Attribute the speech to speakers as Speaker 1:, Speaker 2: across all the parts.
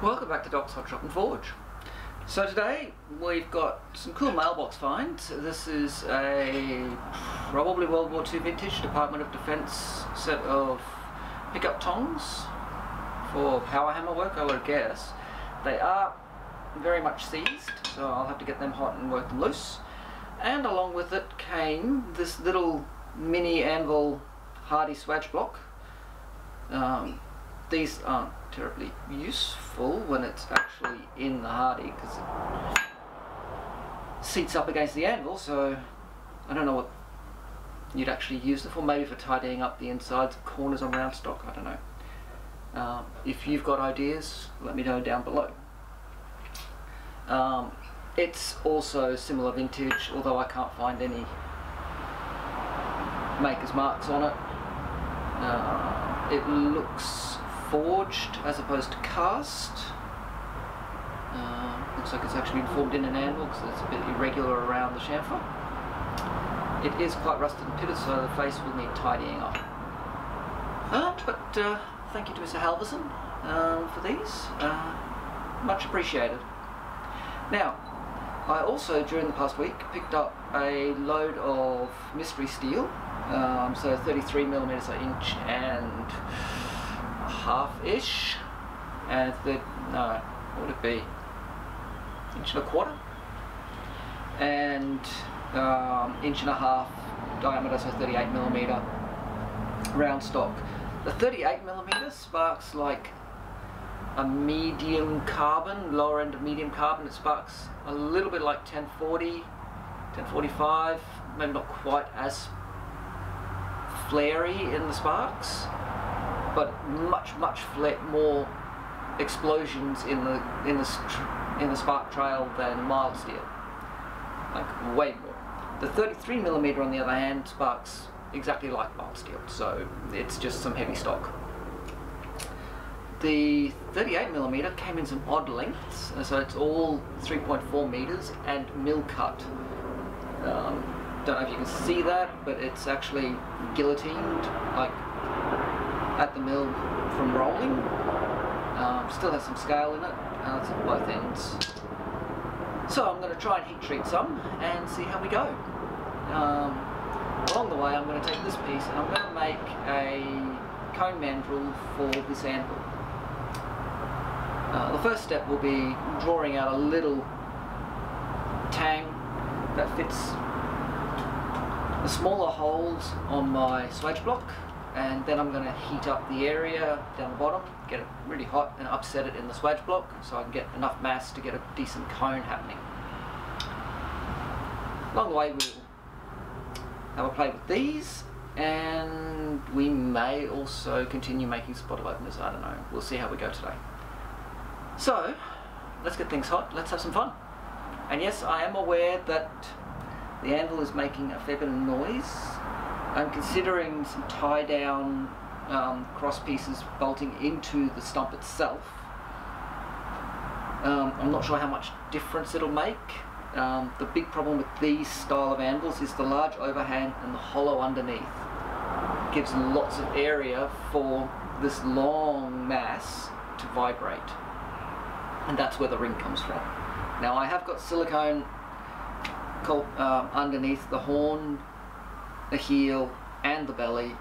Speaker 1: Welcome back to Doc's Hot Shop and Forge. So today we've got some cool mailbox finds. This is a probably World War II vintage Department of Defense set of pickup tongs for power hammer work, I would guess. They are very much seized, so I'll have to get them hot and work them loose. And along with it came this little mini anvil hardy swage block. These aren't terribly useful when it's actually in the hardy because it seats up against the anvil, so I don't know what you'd actually use it for. Maybe for tidying up the insides of corners on round stock, I don't know. If you've got ideas, let me know down below. It's also similar vintage, although I can't find any maker's marks on it. It looks forged as opposed to cast. Looks like it's actually been formed in an anvil because it's a bit irregular around the chamfer. It is quite rusted and pitted, so the face will need tidying up. But thank you to Mr. Halverson for these. Much appreciated. Now, I also during the past week picked up a load of mystery steel, so 33mm an inch and half-ish, and what would it be? Inch and a quarter, and inch and a half diameter, so 38mm round stock. The 38mm sparks like a medium carbon, lower end of medium carbon. It sparks a little bit like 1040, 1045, maybe not quite as flary in the sparks, but much more explosions in the spark trail than mild steel, like way more. The 33mm on the other hand sparks exactly like mild steel, so it's just some heavy stock. The 38mm came in some odd lengths, so it's all 3.4 meters and mill cut. Don't know if you can see that, but it's actually guillotined, like at the mill from rolling. Still has some scale in it, it's at both ends. So I'm going to try and heat treat some and see how we go. Along the way I'm going to take this piece and I'm going to make a cone mandrel for this anvil. The first step will be drawing out a little tang that fits the smaller holes on my swage block, and then I'm going to heat up the area down the bottom, get it really hot and upset it in the swage block so I can get enough mass to get a decent cone happening. Along the way we'll have a play with these, and we may also continue making spot openers, I don't know, we'll see how we go today. So, let's get things hot, let's have some fun. And yes, I am aware that the anvil is making a fair bit of noise. I'm considering some tie down cross pieces bolting into the stump itself. I'm not sure how much difference it'll make. The big problem with these style of anvils is the large overhang and the hollow underneath. It gives lots of area for this long mass to vibrate. And that's where the ring comes from. Now I have got silicone underneath the horn, the heel and the belly,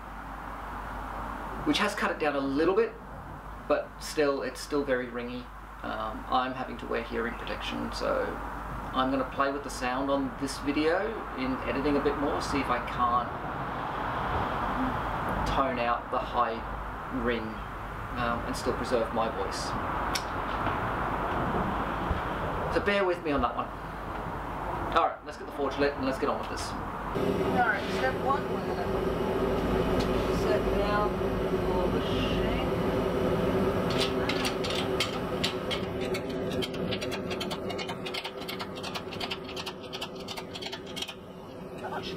Speaker 1: which has cut it down a little bit, but still it's still very ringy. I'm having to wear hearing protection, so I'm going to play with the sound on this video in editing a bit more, see if I can't tone out the high ring and still preserve my voice. So bear with me on that one. Alright, let's get the forge lit and let's get on with this.
Speaker 2: Alright, step one, we're going to set down all the shank. Gosh.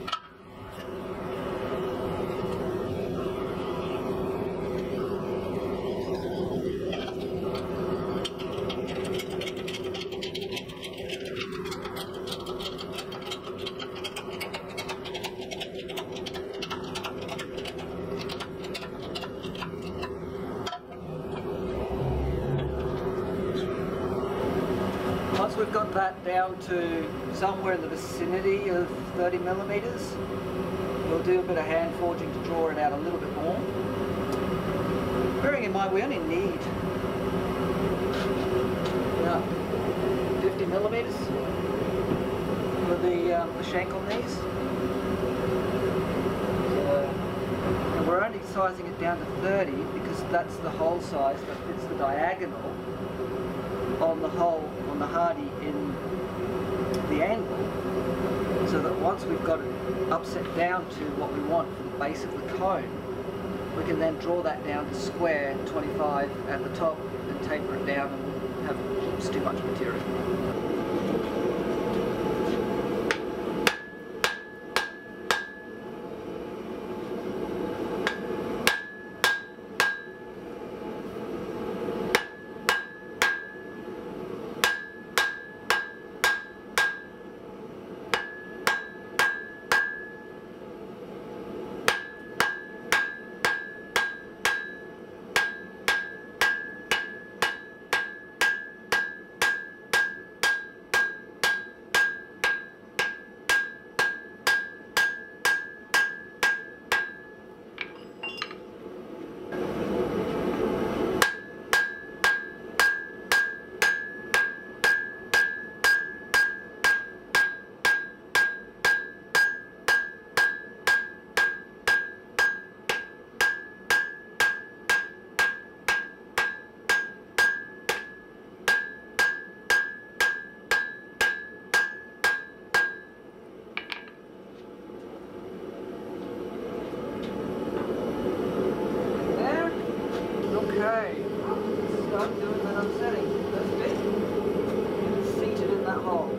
Speaker 1: Once we've got that down to somewhere in the vicinity of 30 millimeters, we'll do a bit of hand forging to draw it out a little bit more. Bearing in mind we only need 50 millimeters for the shank on these. And we're only sizing it down to 30 because that's the hole size that fits the diagonal on the hole on the hardy in the anvil, so that once we've got it upset down to what we want for the base of the cone, we can then draw that down to square 25 at the top and taper it down and we'll have too much material. Okay, start doing that unsetting. That's it. It's seated in that hole.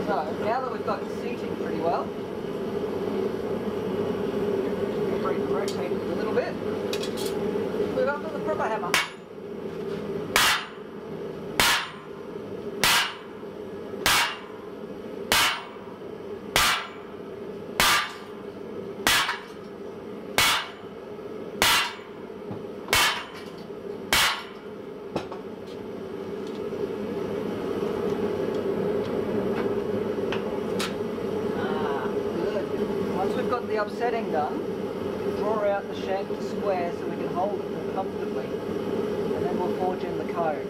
Speaker 1: So, now that we've got it seating pretty well, rotate it a little bit, move up to the proper hammer. The upsetting done, draw out the shank to square so we can hold it more comfortably, and then we'll forge in the cone.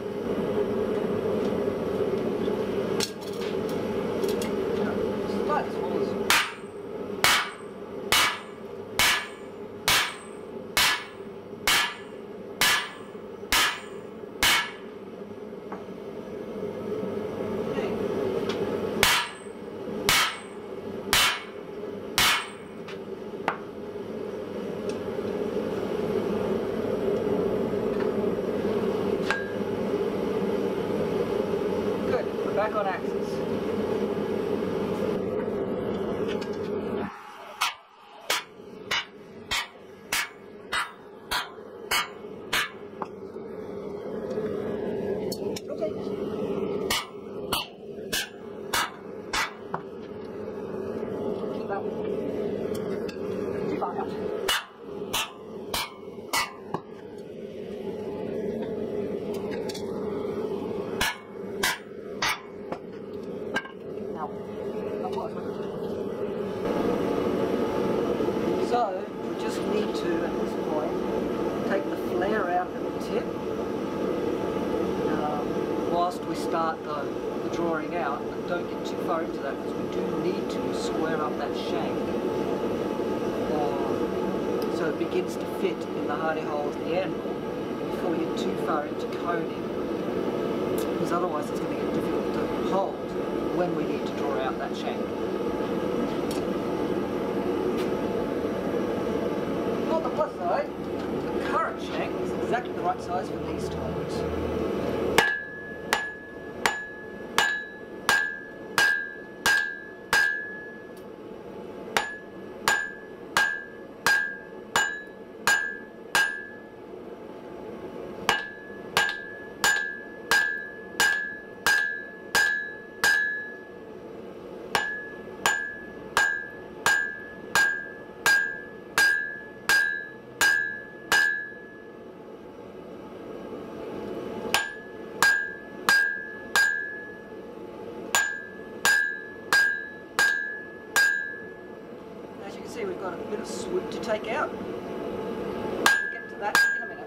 Speaker 1: Slightly smaller. Back on axis. Keep that one. Too far out. So, we just need to, at this point, take the flare out at the tip whilst we start the drawing out, but don't get too far into that because we do need to square up that shank so it begins to fit in the hardy hole of the anvil before you get too far into coning, because otherwise it's going to get difficult to hold when we need to draw out that shank. On the plus side, the current shank is exactly the right size for these tones.
Speaker 2: see we've got a bit of swoop to take out. We'll get to that in a minute.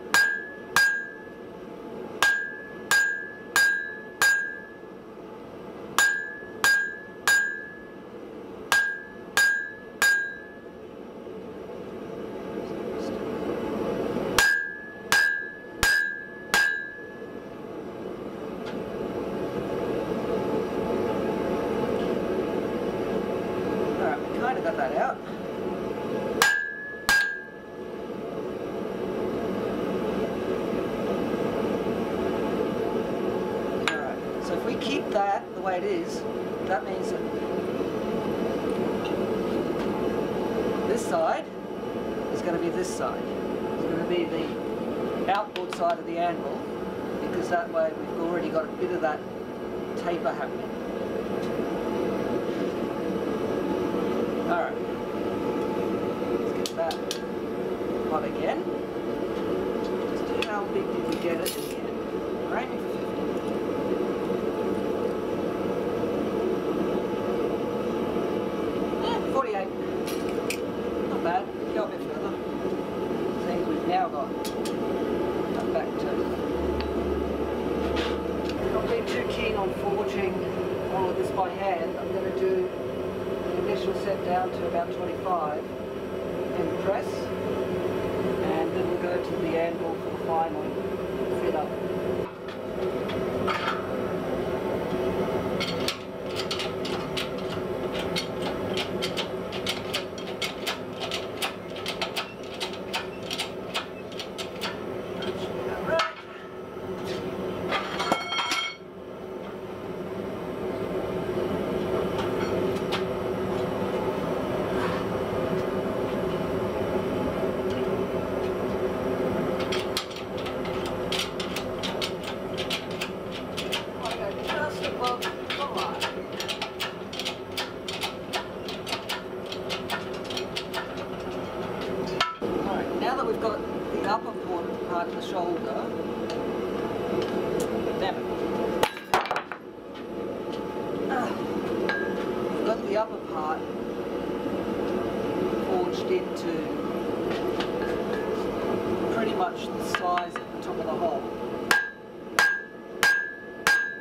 Speaker 2: Got that out. Alright, so if we keep that the way it is, that means that this side is going to be this side. It's going to be the outboard side of the anvil, because that way we've already got a bit of that taper happening. Alright, let's get that hot again. Just how big did we get it in the end? We're aiming for 50. 48. Not bad. Go a bit further. Seems we've now got that back to. Not being too keen on forging all of this by hand. I'm going to do initial set down to about 25 in the press, and then we'll go to the anvil for the final fit up. Now that we've got the upper part of the shoulder, damn it, we've got the upper part forged into pretty much the size at the top of the hole.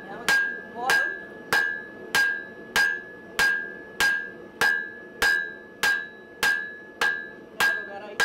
Speaker 2: Now we're going to do the bottom. Now we're about 18.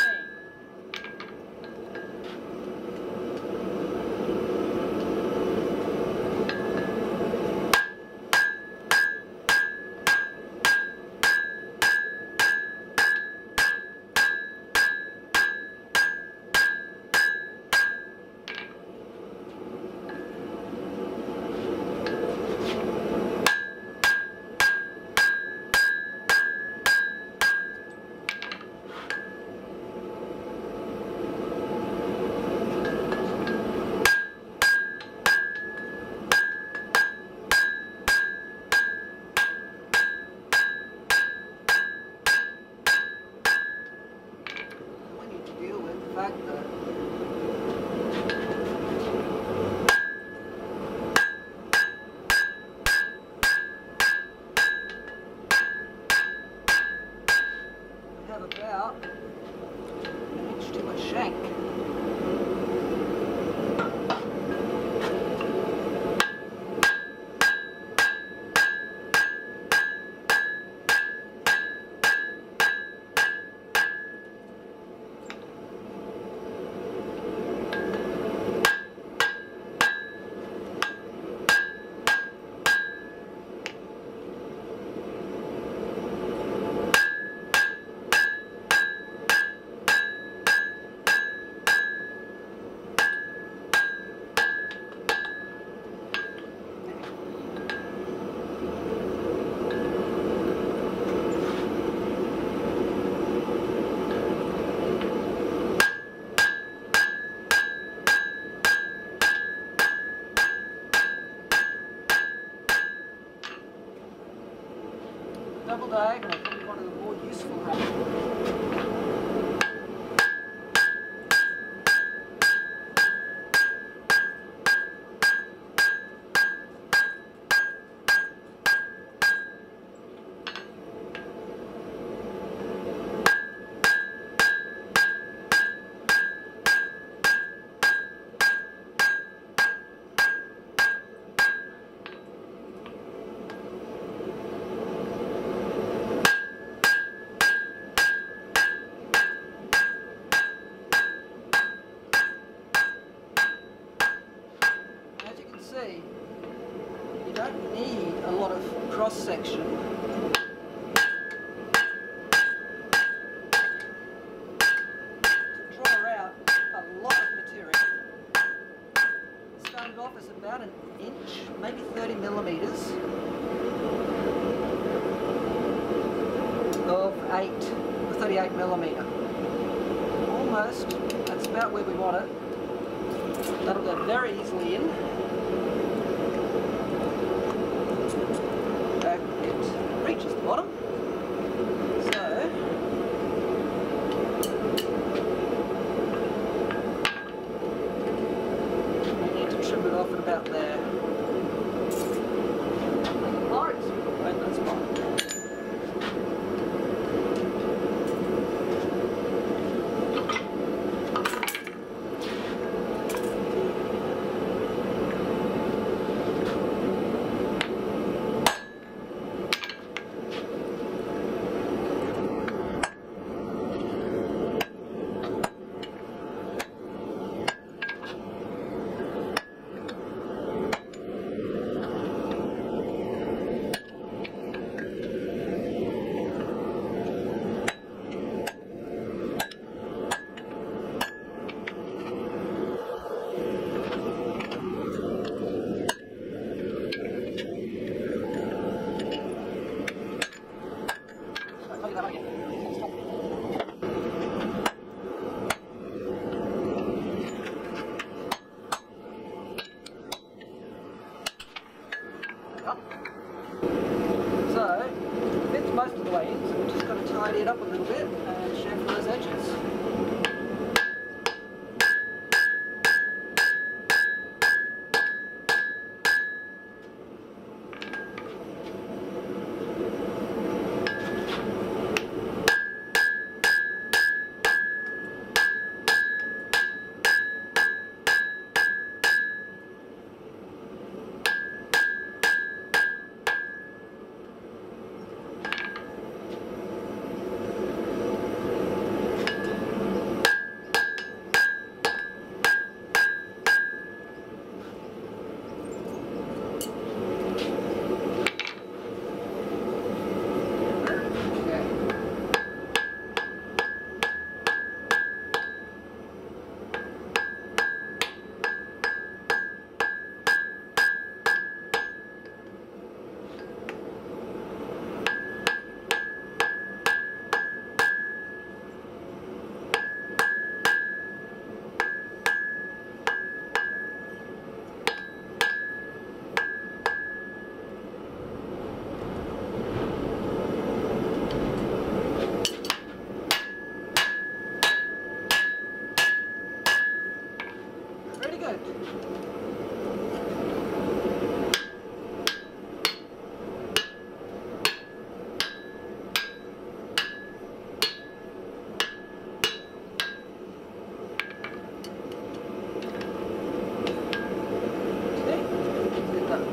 Speaker 2: Fact that we have about an inch to a shank. Double diagonal, probably one of the more useful habits. need a lot of cross section. To draw out a lot of material. Started off as about an inch, maybe 30 millimeters of 38 millimeter. Almost, that's about where we want it. That'll go very easily in. It reaches the bottom. So, we need to trim it off at about there. Alright, right, that's fine. So, it fits most of the way in, so we've just got to tidy it up a little bit and chamfer those edges.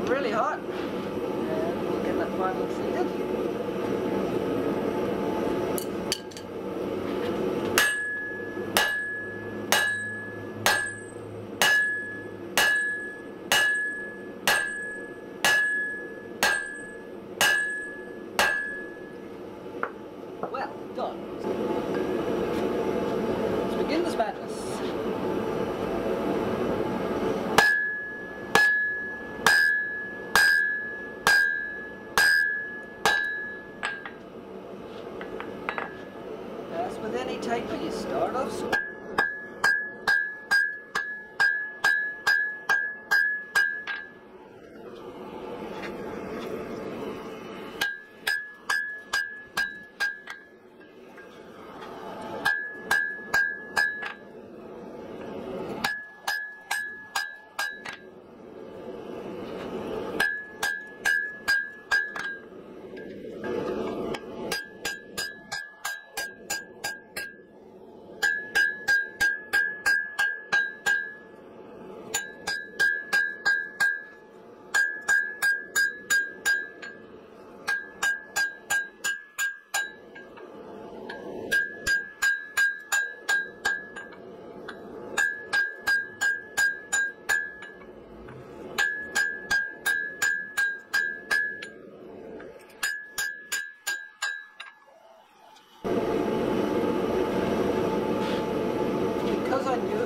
Speaker 2: Really hot, and we'll get that finally seated. Well done. Let's begin this madness. With any taper, you start off slow.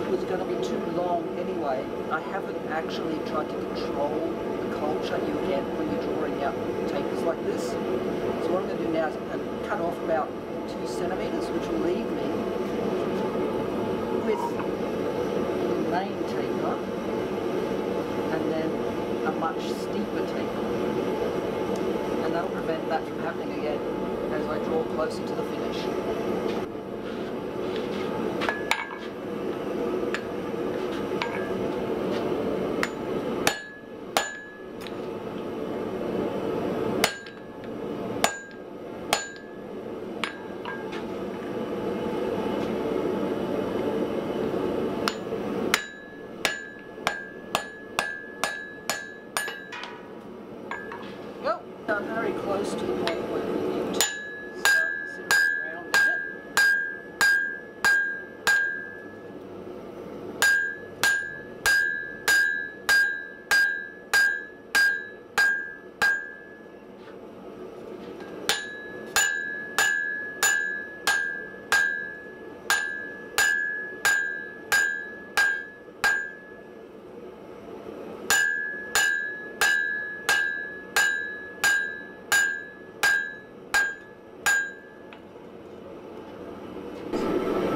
Speaker 2: was going to be too long anyway. I haven't actually tried to control the cold shut you again when you're drawing out tapers like this. So what I'm going to do now is I'm going to cut off about 2 centimeters, which will leave me with the main taper and then a much steeper taper. And that'll prevent that from happening again as I draw closer to the finish. I'm very close to the point where we need to start considering rounding it.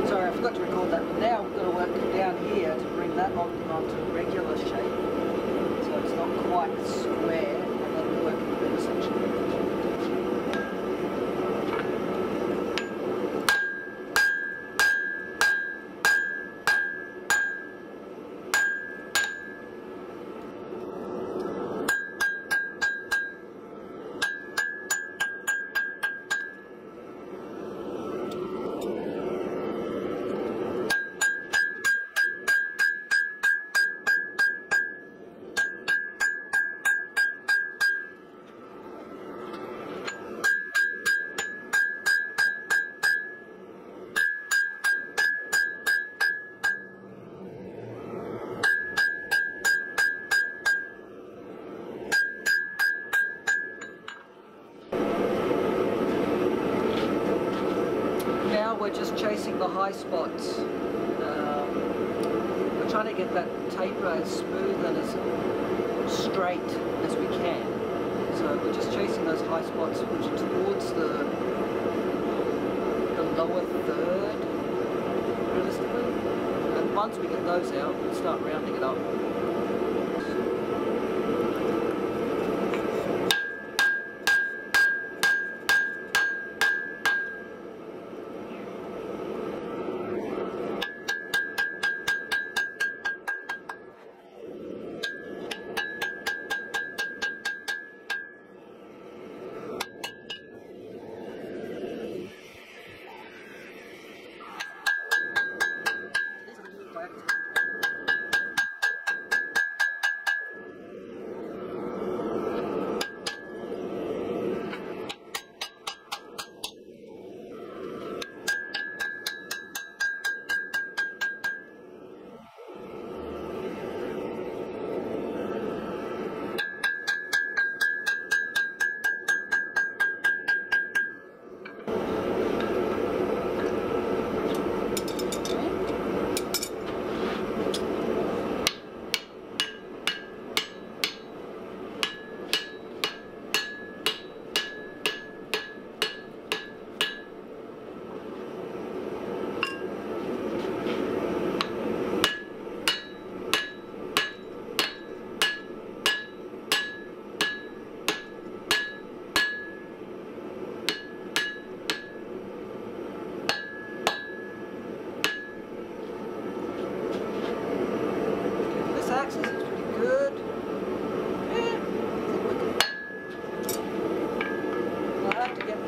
Speaker 2: Sorry, I forgot to record that, but now we've got to work down here to bring that onto a regular shape, so it's not quite square, and then we work in the middle section. Now we're just chasing the high spots. We're trying to get that taper as smooth and as straight as we can. So we're just chasing those high spots, which are towards the lower third, realistically. And once we get those out, we'll start rounding it up.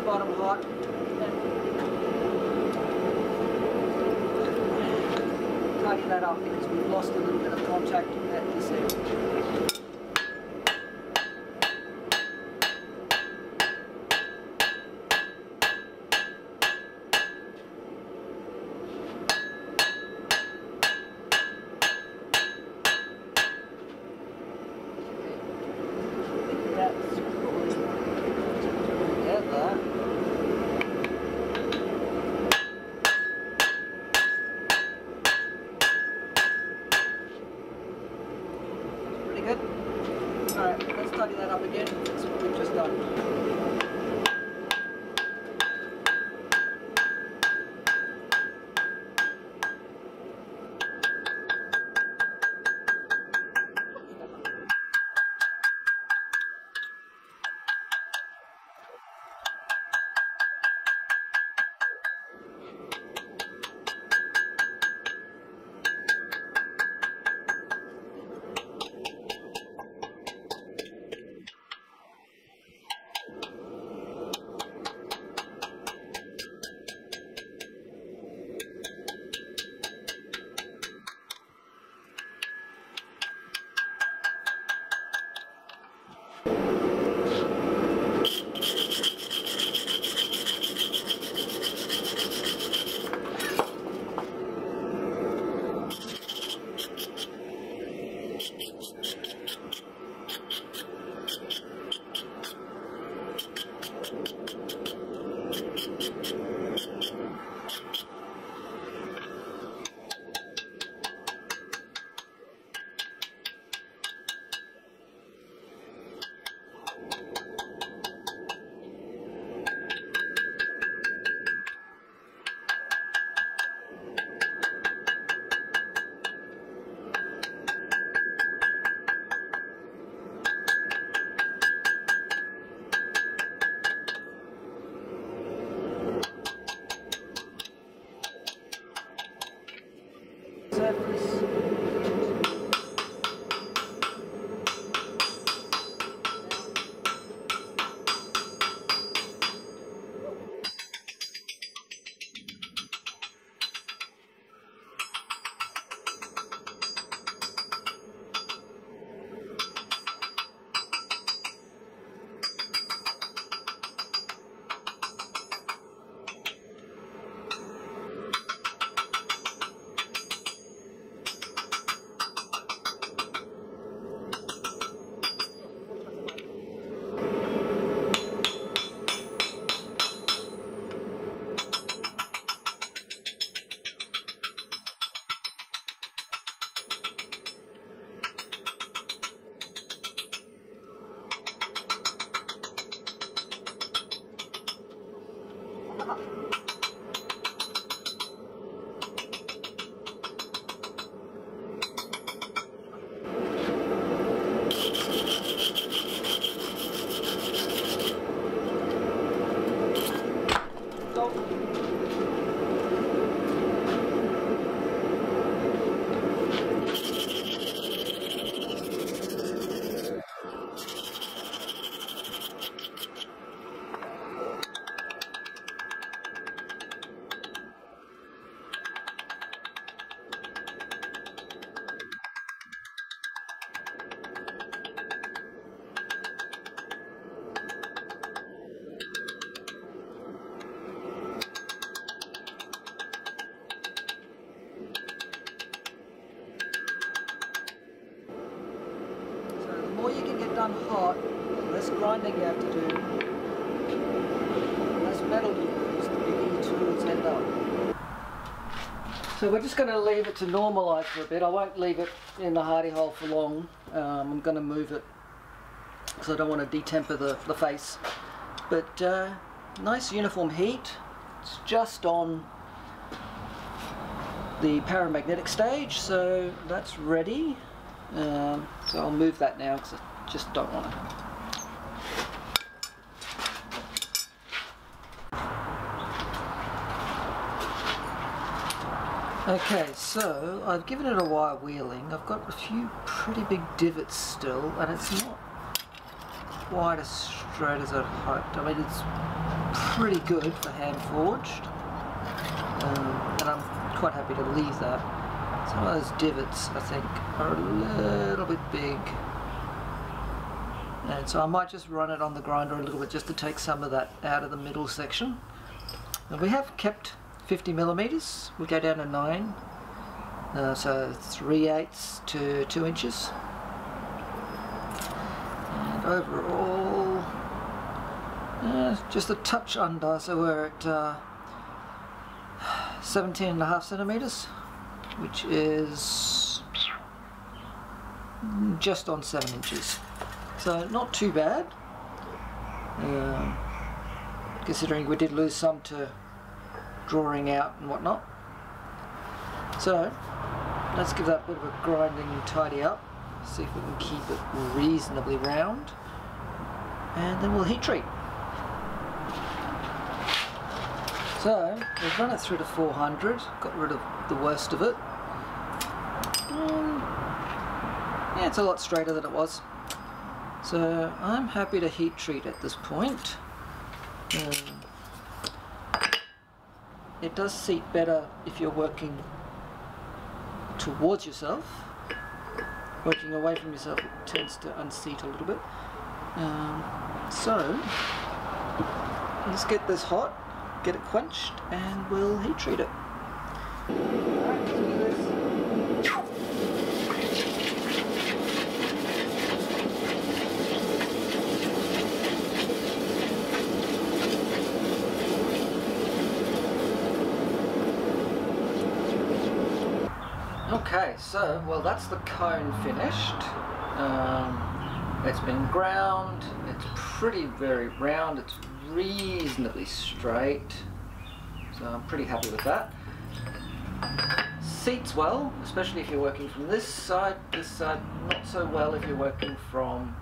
Speaker 2: Bottom hot. Tighten that up because we've lost a little bit of contact at this area. That's probably together. again. That's what we've just done. Done hot, the less grinding you have to do, the less metal you use, the bigger your tools end up. So we're just going to leave it to normalise for a bit. I won't leave it in the hardy hole for long. I'm going to move it because I don't want to detemper the face. But nice uniform heat. It's just on the paramagnetic stage, so that's ready. So I'll move that now because I just don't want to. Okay, so I've given it a wire wheeling. I've got a few pretty big divots still, and it's not quite as straight as I'd hoped. I mean, it's pretty good for hand forged, and I'm quite happy to leave that. Some of those divots, I think, are a little bit big, and so I might just run it on the grinder a little bit just to take some of that out of the middle section. And we have kept 50mm. We go down to 9, so 3/8 to 2 inches. And overall, just a touch under, so we're at 17.5cm, which is just on 7 inches. So not too bad, considering we did lose some to drawing out and whatnot. So let's give that a bit of a grinding and tidy up, see if we can keep it reasonably round, and then we'll heat treat. So we've run it through to 400, got rid of the worst of it. Yeah, it's a lot straighter than it was. So I'm happy to heat treat at this point. It does seat better if you're working towards yourself. Working away from yourself, it tends to unseat a little bit. So let's get this hot, get it quenched, and we'll heat treat it. Okay, so, well, that's the cone finished. It's been ground, it's very round, it's reasonably straight, so I'm pretty happy with that. Seats well, especially if you're working from this side, not so well if you're working from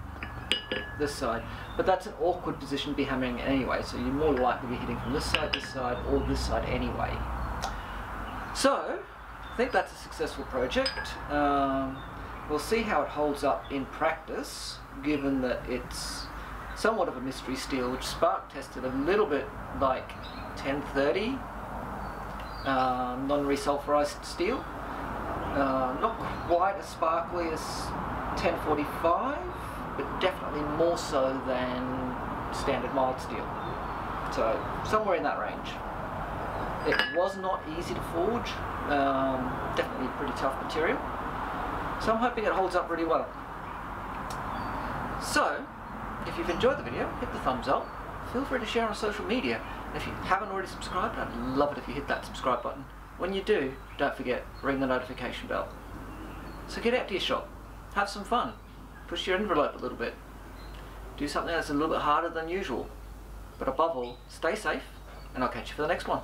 Speaker 2: this side. But that's an awkward position to be hammering anyway, so you're more likely to be hitting from this side, or this side anyway. So, I think that's a successful project. We'll see how it holds up in practice, given that it's somewhat of a mystery steel, which spark tested a little bit like 1030 non-resulfurized steel. Not quite as sparkly as 1045, but definitely more so than standard mild steel. So somewhere in that range. It was not easy to forge, definitely pretty tough material. So I'm hoping it holds up really well. So, if you've enjoyed the video, hit the thumbs up. Feel free to share on social media. And if you haven't already subscribed, I'd love it if you hit that subscribe button. When you do, don't forget, ring the notification bell. So get out to your shop, have some fun, push your envelope a little bit, do something that's a little bit harder than usual. But above all, stay safe, and I'll catch you for the next one.